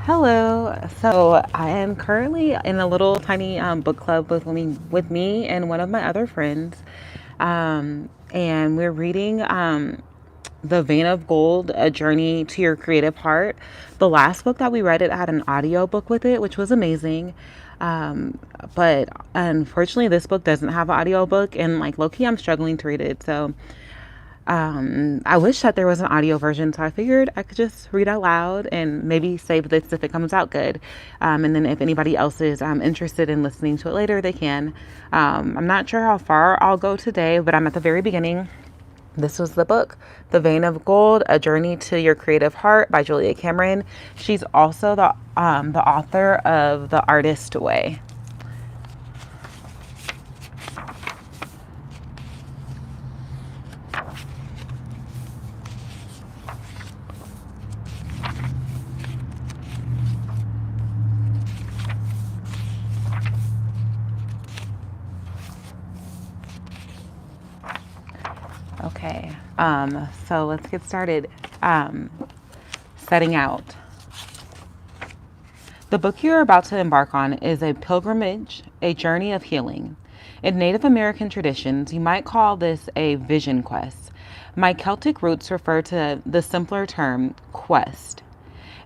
Hello. So I am currently in a little tiny book club with me and one of my other friends, and we're reading "The Vein of Gold: A Journey to Your Creative Heart." The last book that we read, it had an audio book with it, which was amazing. Um, but unfortunately, this book doesn't have an audio book, and like low key, I'm struggling to read it. So I wish that there was an audio version, so I figured I could just read out loud and maybe save this if it comes out good. And then if anybody else is interested in listening to it later, they can. I'm not sure how far I'll go today, but I'm at the very beginning. This was the book, The Vein of Gold: A Journey to Your Creative Heart by Julia Cameron. She's also the author of The Artist Way. Okay, so let's get started. Setting out. The book you're about to embark on is a pilgrimage, a journey of healing. In Native American traditions, you might call this a vision quest. My Celtic roots refer to the simpler term quest.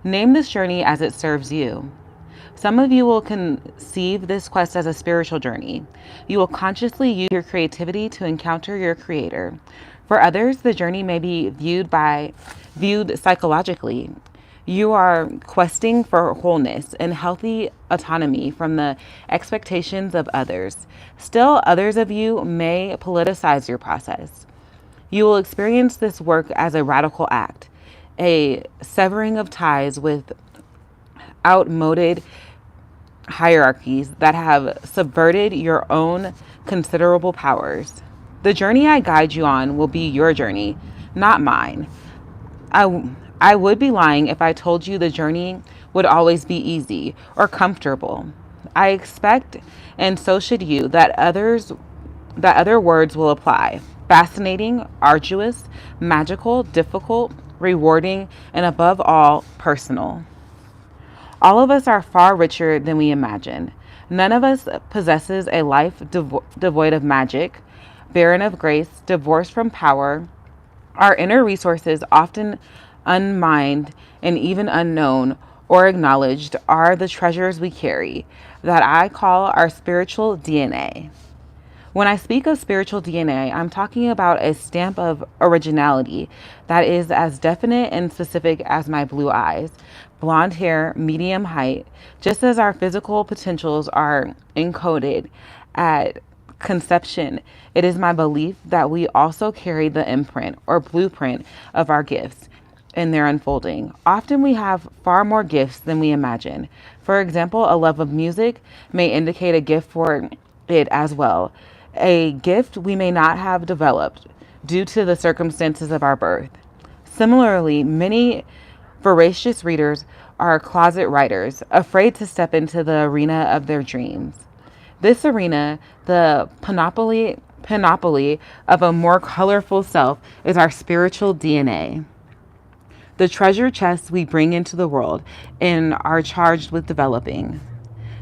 Name this journey as it serves you. Some of you will conceive this quest as a spiritual journey. You will consciously use your creativity to encounter your creator. For others, the journey may be viewed psychologically. You are questing for wholeness and healthy autonomy from the expectations of others. Still, others of you may politicize your process. You will experience this work as a radical act, a severing of ties with outmoded hierarchies that have subverted your own considerable powers. The journey I guide you on will be your journey, not mine. I would be lying if I told you the journey would always be easy or comfortable. I expect, and so should you, that other words will apply. Fascinating, arduous, magical, difficult, rewarding, and above all, personal. All of us are far richer than we imagine. None of us possesses a life devoid of magic, barren of grace, divorced from power. Our inner resources, often unmined and even unknown or acknowledged, are the treasures we carry, that I call our spiritual DNA. When I speak of spiritual DNA, I'm talking about a stamp of originality that is as definite and specific as my blue eyes, blonde hair, medium height, just as our physical potentials are encoded at conception. It is my belief that we also carry the imprint or blueprint of our gifts in their unfolding. Often we have far more gifts than we imagine. For example, a love of music may indicate a gift for it as well, a gift we may not have developed due to the circumstances of our birth. Similarly, many voracious readers are closet writers, afraid to step into the arena of their dreams. This arena, the panoply of a more colorful self, is our spiritual DNA. The treasure chests we bring into the world and are charged with developing.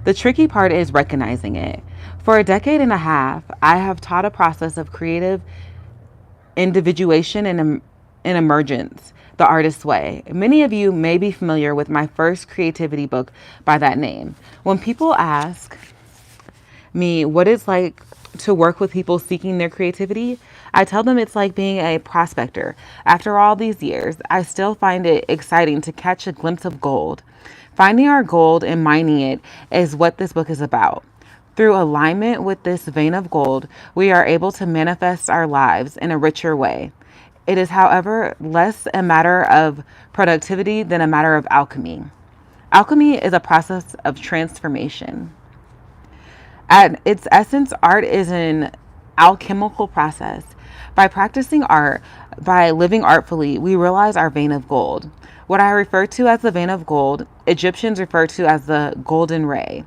The tricky part is recognizing it. For a decade and a half, I have taught a process of creative individuation and emergence, the artist's way. Many of you may be familiar with my first creativity book by that name. When people ask me what it's like to work with people seeking their creativity, I tell them it's like being a prospector. After all these years, I still find it exciting to catch a glimpse of gold. Finding our gold and mining it is what this book is about. Through alignment with this vein of gold, we are able to manifest our lives in a richer way. It is, however, less a matter of productivity than a matter of alchemy. Alchemy is a process of transformation. At its essence, art is an alchemical process. By practicing art, by living artfully, we realize our vein of gold. What I refer to as the vein of gold, Egyptians refer to as the golden ray.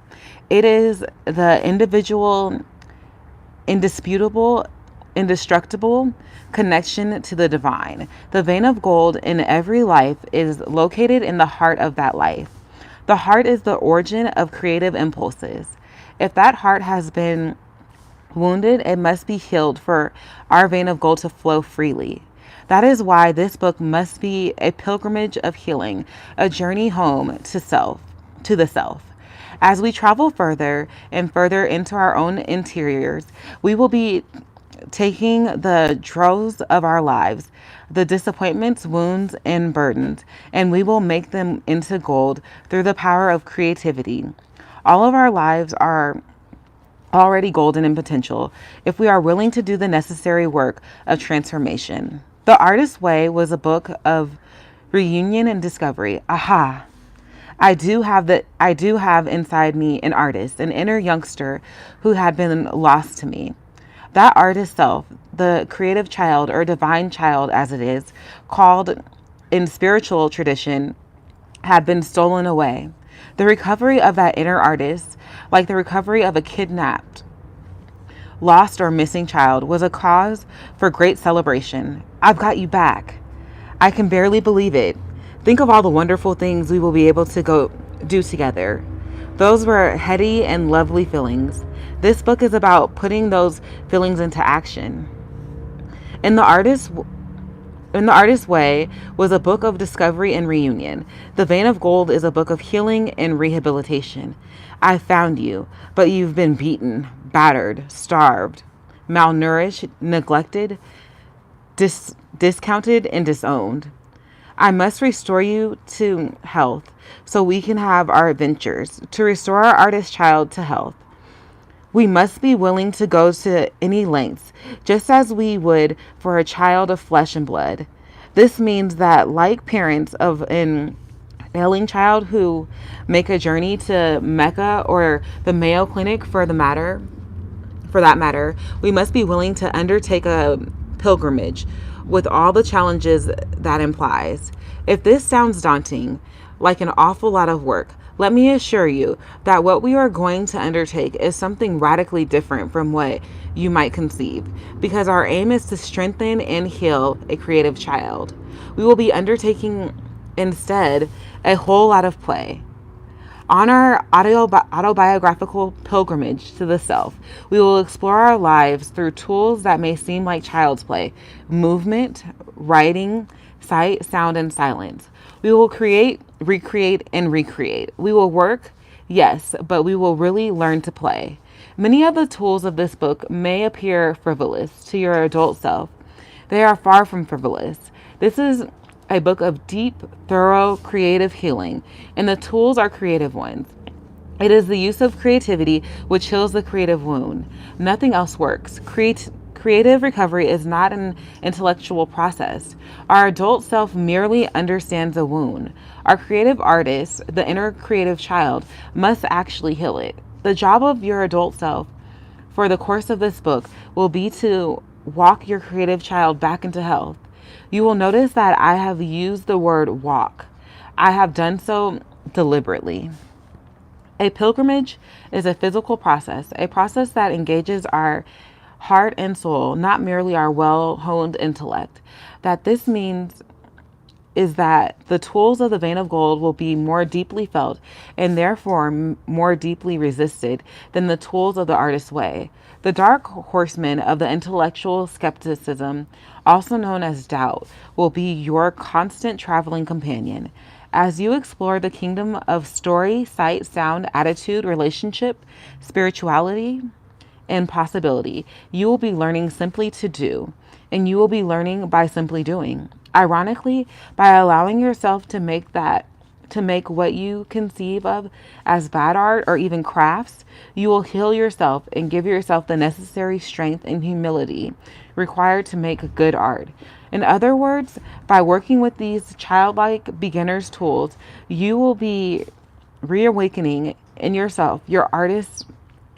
It is the individual, indisputable, indestructible connection to the divine. The vein of gold in every life is located in the heart of that life. The heart is the origin of creative impulses. If that heart has been wounded, it must be healed for our vein of gold to flow freely. That is why this book must be a pilgrimage of healing, a journey home to the self. As we travel further and further into our own interiors, we will be taking the droves of our lives, the disappointments, wounds, and burdens, and we will make them into gold through the power of creativity. All of our lives are already golden in potential if we are willing to do the necessary work of transformation. The Artist's Way was a book of reunion and discovery. Aha! I do have inside me an artist, an inner youngster who had been lost to me. That artist self, the creative child or divine child as it is called in spiritual tradition, had been stolen away. The recovery of that inner artist, like the recovery of a kidnapped, lost, or missing child, was a cause for great celebration. I've got you back. I can barely believe it. Think of all the wonderful things we will be able to go do together. Those were heady and lovely feelings. This book is about putting those feelings into action. In the artist in the Artist's Way was a book of discovery and reunion. The Vein of Gold is a book of healing and rehabilitation. I found you, but you've been beaten, battered, starved, malnourished, neglected, discounted, and disowned. I must restore you to health so we can have our adventures. To restore our artist child to health, we must be willing to go to any lengths, just as we would for a child of flesh and blood. This means that, like parents of an ailing child who make a journey to Mecca or the Mayo Clinic for that matter, we must be willing to undertake a pilgrimage with all the challenges that implies. If this sounds daunting, like an awful lot of work, let me assure you that what we are going to undertake is something radically different from what you might conceive, because our aim is to strengthen and heal a creative child. We will be undertaking instead a whole lot of play. On our autobiographical pilgrimage to the self, we will explore our lives through tools that may seem like child's play: movement, writing, sight, sound, and silence. We will create, recreate, and recreate. We will work, yes, but we will really learn to play. Many of the tools of this book may appear frivolous to your adult self. They are far from frivolous. This is a book of deep, thorough, creative healing, and the tools are creative ones. It is the use of creativity which heals the creative wound. Nothing else works. Creative recovery is not an intellectual process. Our adult self merely understands a wound. Our creative artist, the inner creative child, must actually heal it. The job of your adult self for the course of this book will be to walk your creative child back into health. You will notice that I have used the word walk. I have done so deliberately. A pilgrimage is a physical process, a process that engages our heart and soul, not merely our well-honed intellect. That this means is that the tools of the Vein of Gold will be more deeply felt and therefore more deeply resisted than the tools of the Artist's Way. The dark horseman of the intellectual skepticism, also known as doubt, will be your constant traveling companion. As you explore the kingdom of story, sight, sound, attitude, relationship, spirituality, and possibility, you will be learning simply to do, and you will be learning by simply doing. Ironically, by allowing yourself to make what you conceive of as bad art or even crafts, you will heal yourself and give yourself the necessary strength and humility required to make good art. In other words, by working with these childlike beginner's tools, you will be reawakening in yourself your artist's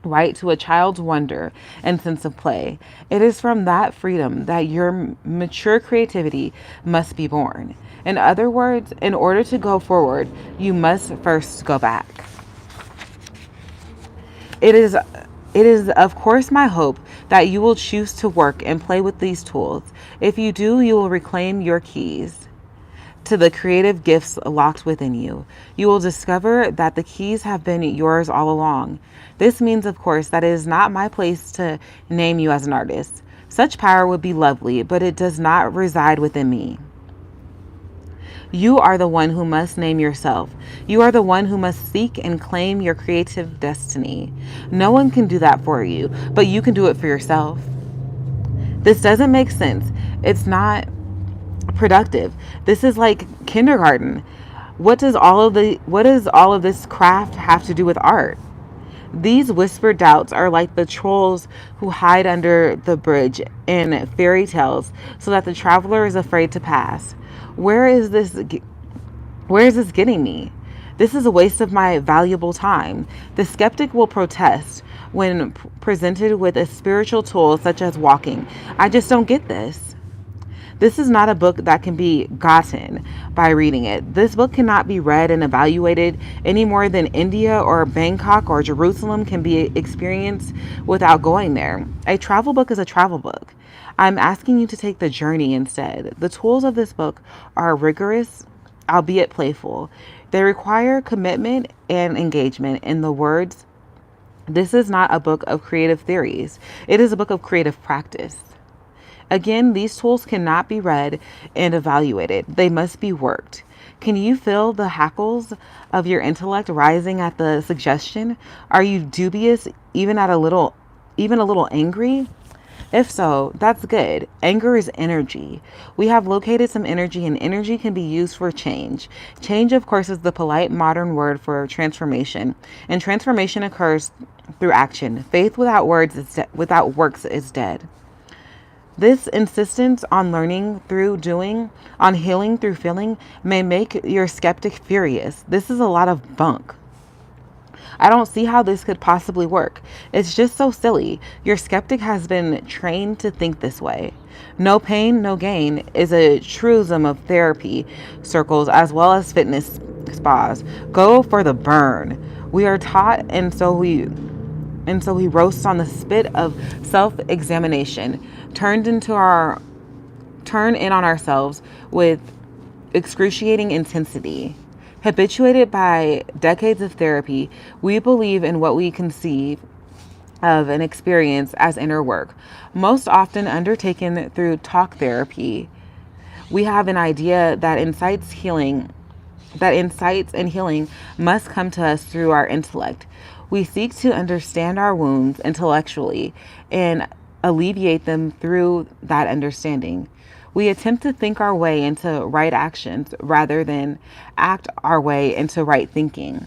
right to a child's wonder and sense of play. It is from that freedom that your mature creativity must be born. In other words, in order to go forward, you must first go back. It is of course my hope that you will choose to work and play with these tools. If you do, you will reclaim your keys. to the creative gifts locked within you. You will discover that the keys have been yours all along. This means, of course, that it is not my place to name you as an artist. Such power would be lovely, but it does not reside within me. You are the one who must name yourself. You are the one who must seek and claim your creative destiny. No one can do that for you, but you can do it for yourself. This doesn't make sense. It's not productive. This is like kindergarten. What does all of this craft have to do with art? These whispered doubts are like the trolls who hide under the bridge in fairy tales so that the traveler is afraid to pass. Where is this where is this getting me? This is a waste of my valuable time. The skeptic will protest when presented with a spiritual tool such as walking. I just don't get this. This is not a book that can be gotten by reading it. This book cannot be read and evaluated any more than India or Bangkok or Jerusalem can be experienced without going there. A travel book is a travel book. I'm asking you to take the journey instead. The tools of this book are rigorous, albeit playful. They require commitment and engagement. In the words, this is not a book of creative theories. It is a book of creative practice. Again, these tools cannot be read and evaluated. They must be worked. Can you feel the hackles of your intellect rising at the suggestion? Are you dubious, even a little angry? If so, that's good. Anger is energy. We have located some energy, and energy can be used for change. Change, of course, is the polite modern word for transformation, and transformation occurs through action. Faith without without works is dead. This insistence on learning through doing, on healing through feeling, may make your skeptic furious. This is a lot of bunk. I don't see how this could possibly work. It's just so silly. Your skeptic has been trained to think this way. No pain, no gain is a truism of therapy circles as well as fitness spas. Go for the burn. We are taught, and so we roast on the spit of self-examination, turn in on ourselves with excruciating intensity. Habituated by decades of therapy, we believe in what we conceive of and experience as inner work, most often undertaken through talk therapy. We have an idea that insights and healing must come to us through our intellect. We seek to understand our wounds intellectually and alleviate them through that understanding. We attempt to think our way into right actions rather than act our way into right thinking.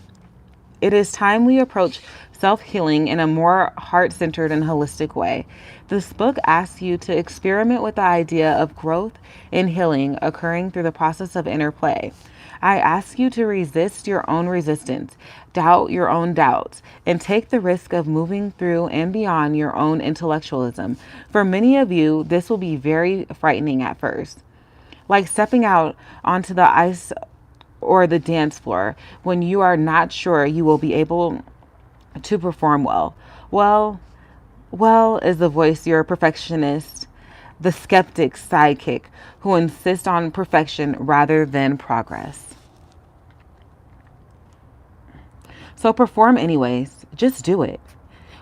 It is time we approach self-healing in a more heart-centered and holistic way. This book asks you to experiment with the idea of growth and healing occurring through the process of interplay. I ask you to resist your own resistance, doubt your own doubts, and take the risk of moving through and beyond your own intellectualism. For many of you, this will be very frightening at first, like stepping out onto the ice or the dance floor when you are not sure you will be able to perform well. Well, is the voice your perfectionist, the skeptic's sidekick who insists on perfection rather than progress. So perform anyways, just do it.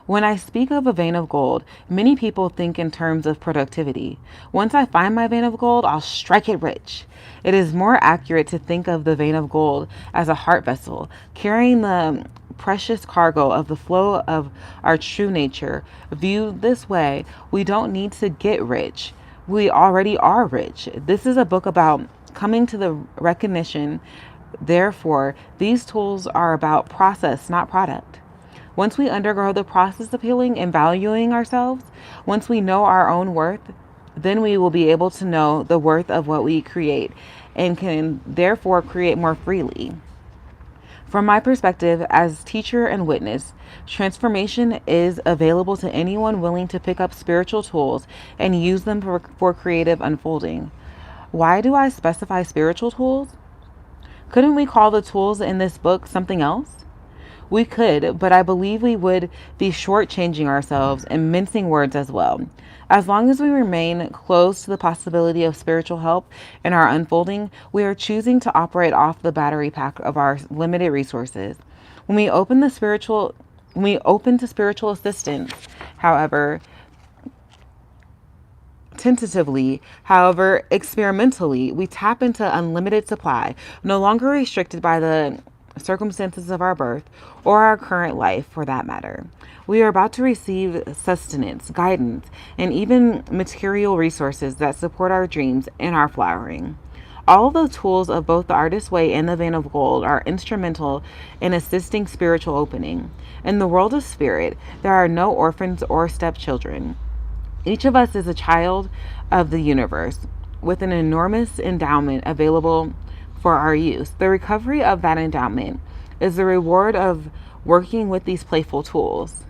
When I speak of a vein of gold, many people think in terms of productivity. Once I find my vein of gold, I'll strike it rich. It is more accurate to think of the vein of gold as a heart vessel, carrying the precious cargo of the flow of our true nature. Viewed this way, we don't need to get rich. We already are rich. This is a book about coming to the recognition. Therefore, these tools are about process, not product. Once we undergo the process of healing and valuing ourselves, once we know our own worth, then we will be able to know the worth of what we create and can therefore create more freely. From my perspective as teacher and witness, transformation is available to anyone willing to pick up spiritual tools and use them for creative unfolding. Why do I specify spiritual tools? Couldn't we call the tools in this book something else? We could, but I believe we would be shortchanging ourselves and mincing words as well. As long as we remain close to the possibility of spiritual help in our unfolding, we are choosing to operate off the battery pack of our limited resources. When we open the spiritual when we open to spiritual assistance, however, tentatively, however, experimentally, we tap into unlimited supply, no longer restricted by the circumstances of our birth or our current life for that matter. We are about to receive sustenance, guidance, and even material resources that support our dreams and our flowering. All of the tools of both the artist's way and the vein of gold are instrumental in assisting spiritual opening. In the world of spirit, there are no orphans or stepchildren. Each of us is a child of the universe with an enormous endowment available for our use. The recovery of that endowment is the reward of working with these playful tools.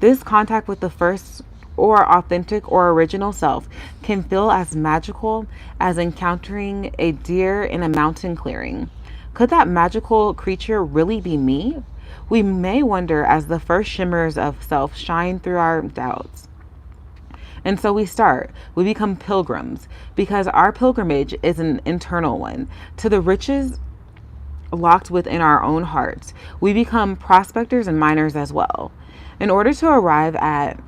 This contact with the first or authentic or original self can feel as magical as encountering a deer in a mountain clearing. Could that magical creature really be me? We may wonder as the first shimmers of self shine through our doubts. And so we start. We become pilgrims because our pilgrimage is an internal one to the riches locked within our own hearts. We become prospectors and miners as well. In order to arrive at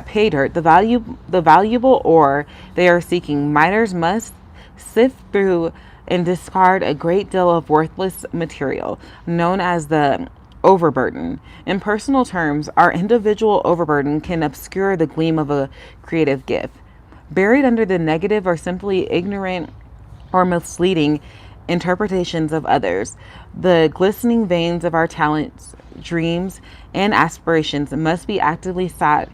pay dirt, the valuable ore they are seeking, miners must sift through and discard a great deal of worthless material known as the overburden. In personal terms, our individual overburden can obscure the gleam of a creative gift. Buried under the negative or simply ignorant or misleading interpretations of others, the glistening veins of our talents, dreams, and aspirations must be actively sought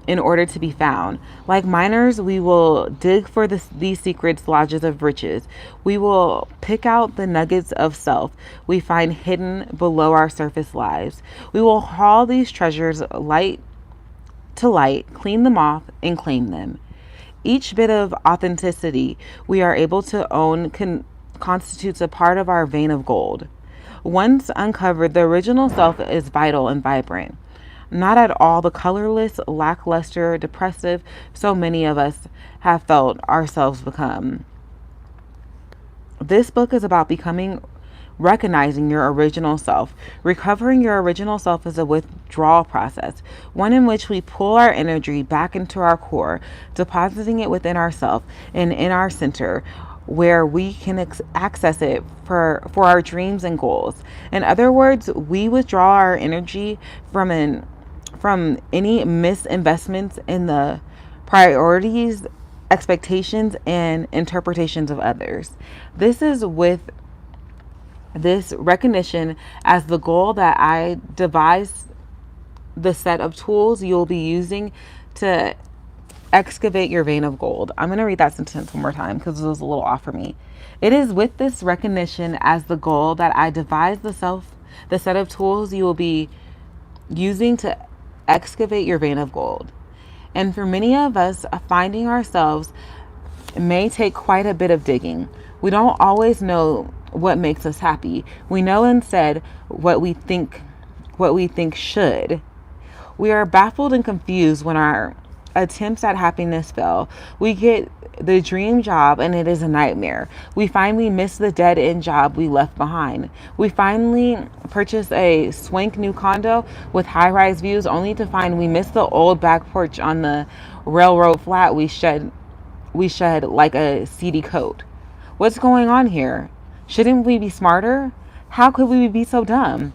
in order to be found. Like miners, we will dig for these secret lodges of riches. We will pick out the nuggets of self we find hidden below our surface lives. We will haul these treasures light to light, clean them off, and claim them. Each bit of authenticity we are able to own constitutes a part of our vein of gold. Once uncovered, the original self is vital and vibrant. Not at all the colorless, lackluster, depressive so many of us have felt ourselves become. This book is about recognizing your original self. Recovering your original self is a withdrawal process, one in which we pull our energy back into our core, depositing it within ourself and in our center, where we can access it for our dreams and goals. In other words, we withdraw our energy from any misinvestments in the priorities, expectations, and interpretations of others. This is with this recognition as the goal that I devise the set of tools you'll be using to excavate your vein of gold. I'm going to read that sentence one more time because it was a little off for me. It is with this recognition as the goal that I devise the set of tools you will be using to excavate your vein of gold. And for many of us, finding ourselves may take quite a bit of digging. We don't always know what makes us happy. We know instead what we think should. We are baffled and confused when our attempts at happiness fail. We get the dream job and it is a nightmare. We finally miss the dead end job we left behind. We finally purchase a swank new condo with high-rise views only to find we miss the old back porch on the railroad flat we shed like a seedy coat. What's going on here? Shouldn't we be smarter? How could we be so dumb?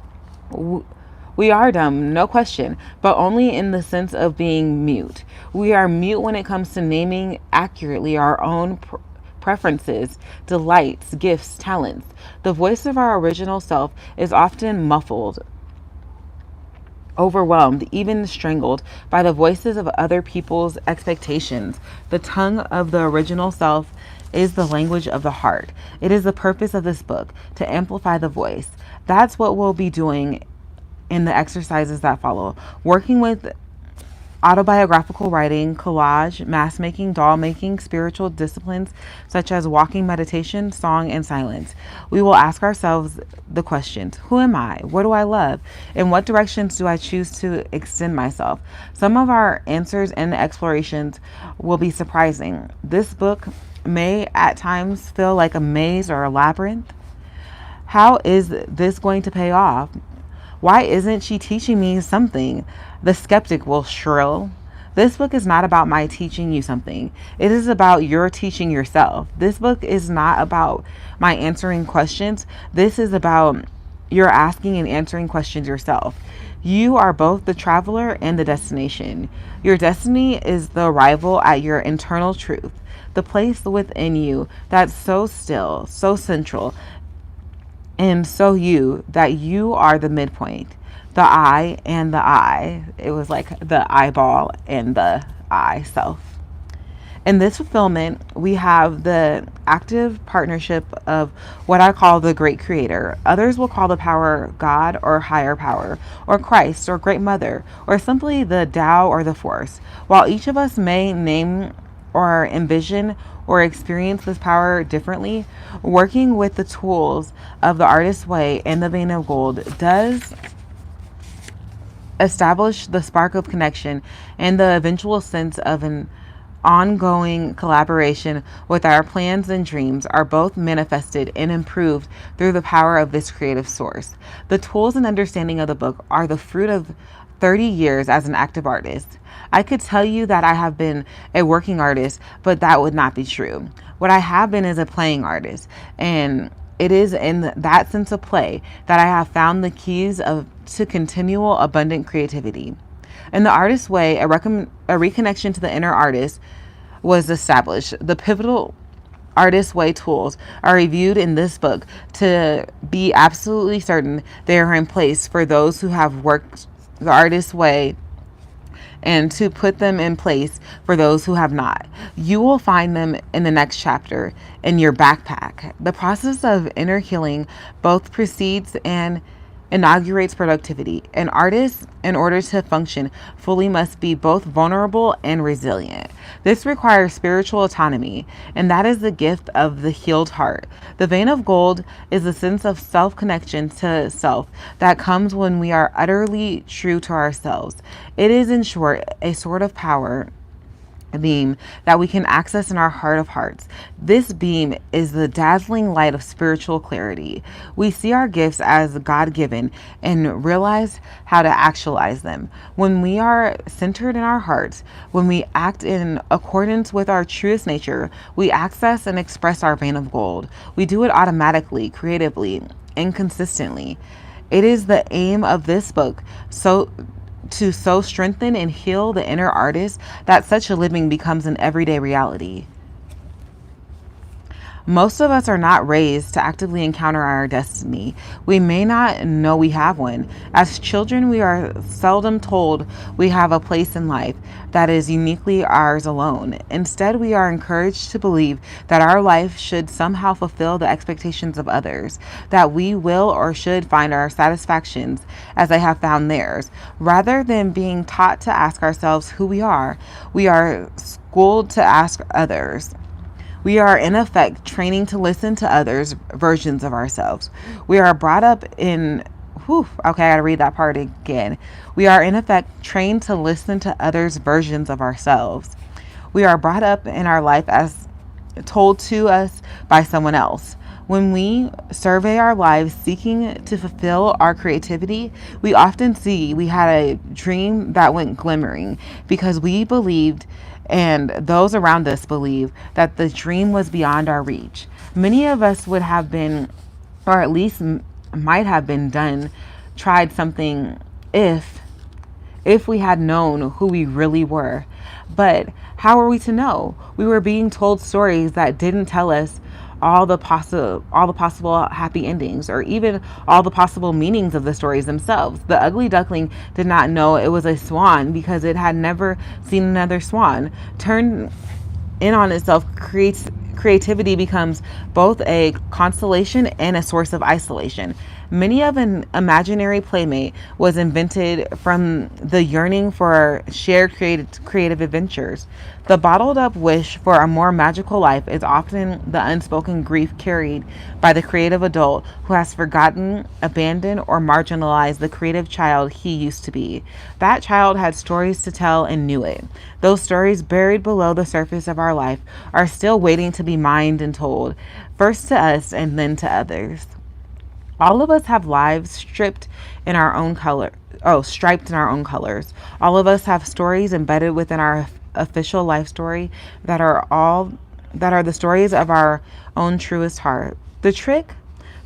We are dumb, no question, but only in the sense of being mute. We are mute when it comes to naming accurately our own preferences, delights, gifts, talents. The voice of our original self is often muffled, overwhelmed, even strangled by the voices of other people's expectations. The tongue of the original self is the language of the heart. It is the purpose of this book, to amplify the voice. That's what we'll be doing in the exercises that follow, working with autobiographical writing, collage, mask making, doll making, spiritual disciplines such as walking, meditation, song, and silence. We will ask ourselves the questions: who am I? What do I love? In what directions do I choose to extend myself? Some of our answers and explorations will be surprising. This book may at times feel like a maze or a labyrinth. How is this going to pay off? Why isn't she teaching me something? The skeptic will shrill. This book is not about my teaching you something. It is about your teaching yourself. This book is not about my answering questions. This is about your asking and answering questions yourself. You are both the traveler and the destination. Your destiny is the arrival at your internal truth, the place within you that's so still, so central, and so you that you are the midpoint, the I and the I. It was like the eyeball and the I self. In this fulfillment, we have the active partnership of what I call the great creator. Others will call the power God or higher power or Christ or great mother or simply the Tao or the force. While each of us may name or envision or experience this power differently, working with the tools of the artist's way and the vein of gold does establish the spark of connection and the eventual sense of an ongoing collaboration with our plans and dreams are both manifested and improved through the power of this creative source. The tools and understanding of the book are the fruit of 30 years as an active artist. I could tell you that I have been a working artist, but that would not be true. What I have been is a playing artist, and it is in that sense of play that I have found the keys to continual abundant creativity. In the artist's way, a reconnection to the inner artist was established. The pivotal artist way tools are reviewed in this book to be absolutely certain they are in place for those who have worked the artist way and to put them in place for those who have not. You will find them in the next chapter in your backpack. The process of inner healing both precedes and inaugurates productivity. An artist, in order to function fully, must be both vulnerable and resilient. This requires spiritual autonomy, and that is the gift of the healed heart. The vein of gold is a sense of self-connection to self that comes when we are utterly true to ourselves. It is, in short, a sort of power beam that we can access in our heart of hearts. This beam is the dazzling light of spiritual clarity. We see our gifts as God-given and realize how to actualize them. When we are centered in our hearts, when we act in accordance with our truest nature, we access and express our vein of gold. We do it automatically, creatively, and consistently. It is the aim of this book to so strengthen and heal the inner artist that such a living becomes an everyday reality. Most of us are not raised to actively encounter our destiny. We may not know we have one. As children, we are seldom told we have a place in life that is uniquely ours alone. Instead, we are encouraged to believe that our life should somehow fulfill the expectations of others, that we will or should find our satisfactions as they have found theirs. Rather than being taught to ask ourselves who we are schooled to ask others. We are, in effect, training to listen to others' versions of ourselves. We are brought up in, okay, I gotta read that part again. We are, in effect, trained to listen to others' versions of ourselves. We are brought up in our life as told to us by someone else. When we survey our lives seeking to fulfill our creativity, we often see we had a dream that went glimmering because we believed and those around us believe that the dream was beyond our reach. Many of us would have been, or at least might have been tried something if we had known who we really were. But how were we to know? We were being told stories that didn't tell us all the possible happy endings, or even all the possible meanings of the stories themselves. The ugly duckling did not know it was a swan because it had never seen another swan. Turned in on itself creates creativity becomes both a consolation and a source of isolation. Many of an imaginary playmate was invented from the yearning for shared creative adventures. The bottled up wish for a more magical life is often the unspoken grief carried by the creative adult who has forgotten, abandoned, or marginalized the creative child he used to be. That child had stories to tell and knew it. Those stories buried below the surface of our life are still waiting to be mined and told, first to us and then to others. All of us have lives stripped in our own color. Oh, striped in our own colors. All of us have stories embedded within our official life story that are the stories of our own truest heart. The trick,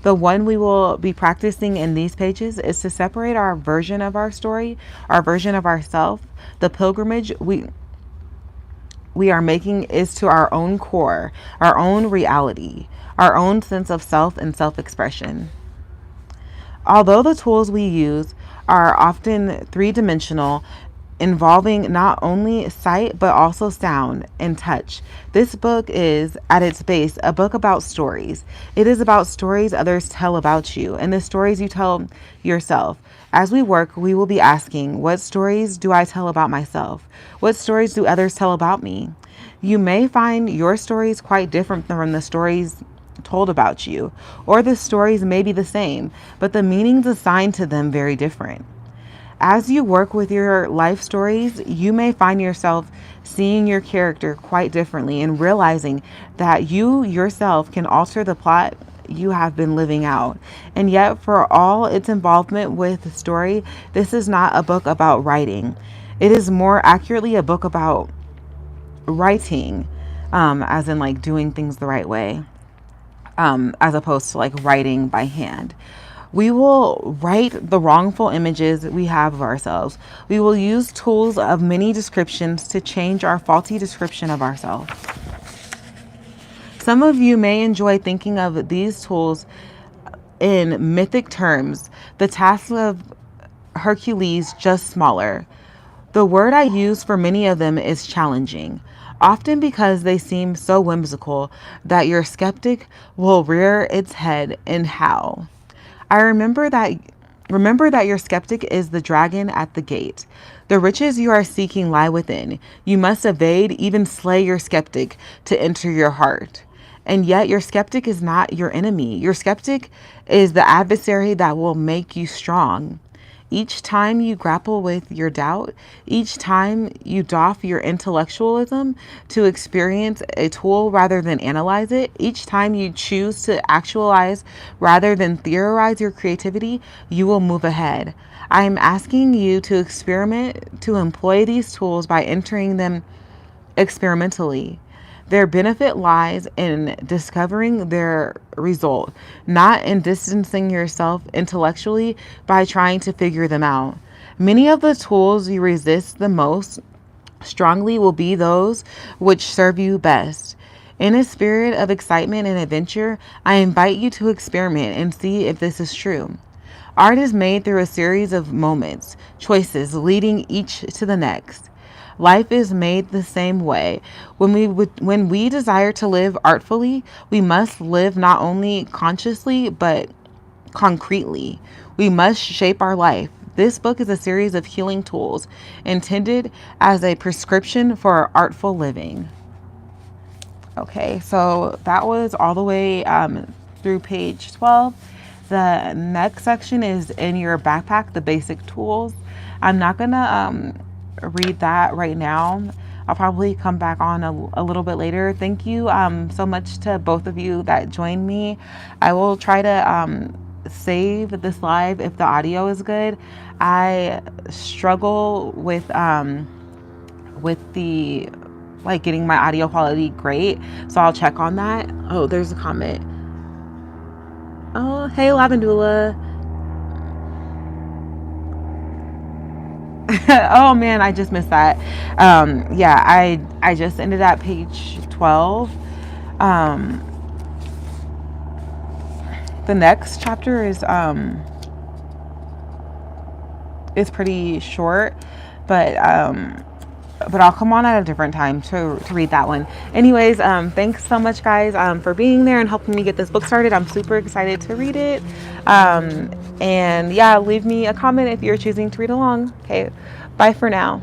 the one we will be practicing in these pages, is to separate our version of our story, our version of ourself. The pilgrimage we are making is to our own core, our own reality, our own sense of self and self-expression. Although the tools we use are often three-dimensional, involving not only sight but also sound and touch, this book is, at its base, a book about stories. It is about stories others tell about you and the stories you tell yourself. As we work, we will be asking, what stories do I tell about myself? What stories do others tell about me? You may find your stories quite different from the stories told about you, or the stories may be the same, but the meanings assigned to them very different. As you work with your life stories, you may find yourself seeing your character quite differently and realizing that you yourself can alter the plot you have been living out. And yet, for all its involvement with the story, this is not a book about writing. It is more accurately a book about writing, as in like doing things the right way, as opposed to like writing by hand. We will write the wrongful images we have of ourselves. We will use tools of many descriptions to change our faulty description of ourselves. Some of you may enjoy thinking of these tools in mythic terms, the task of Hercules just smaller. The word I use for many of them is challenging, often because they seem so whimsical that your skeptic will rear its head and howl. I remember that your skeptic is the dragon at the gate. The riches you are seeking lie within. You must evade, even slay your skeptic to enter your heart. And yet your skeptic is not your enemy. Your skeptic is the adversary that will make you strong. Each time you grapple with your doubt, each time you doff your intellectualism to experience a tool rather than analyze it, each time you choose to actualize rather than theorize your creativity, you will move ahead. I am asking you to experiment, to employ these tools by entering them experimentally. Their benefit lies in discovering their result, not in distancing yourself intellectually by trying to figure them out. Many of the tools you resist the most strongly will be those which serve you best. In a spirit of excitement and adventure, I invite you to experiment and see if this is true. Art is made through a series of moments, choices leading each to the next. Life is made the same way. When we desire to live artfully, we must live not only consciously but concretely. We must shape our life. This book is a series of healing tools intended as a prescription for artful living. Okay, so that was all the way through page 12. The next section is in your backpack, the basic tools. I'm not gonna read that right now. I'll probably come back on a little bit later. Thank you so much to both of you that joined me. I will try to save this live if the audio is good. I struggle with the like getting my audio quality great, so I'll check on that. Oh, there's a comment. Oh, hey Lavendula. Oh man, I just missed that. Yeah, I just ended at page 12. The next chapter is pretty short, but but I'll come on at a different time to read that one. Anyways, thanks so much, guys, for being there and helping me get this book started. I'm super excited to read it. And yeah, leave me a comment if you're choosing to read along. Okay, bye for now.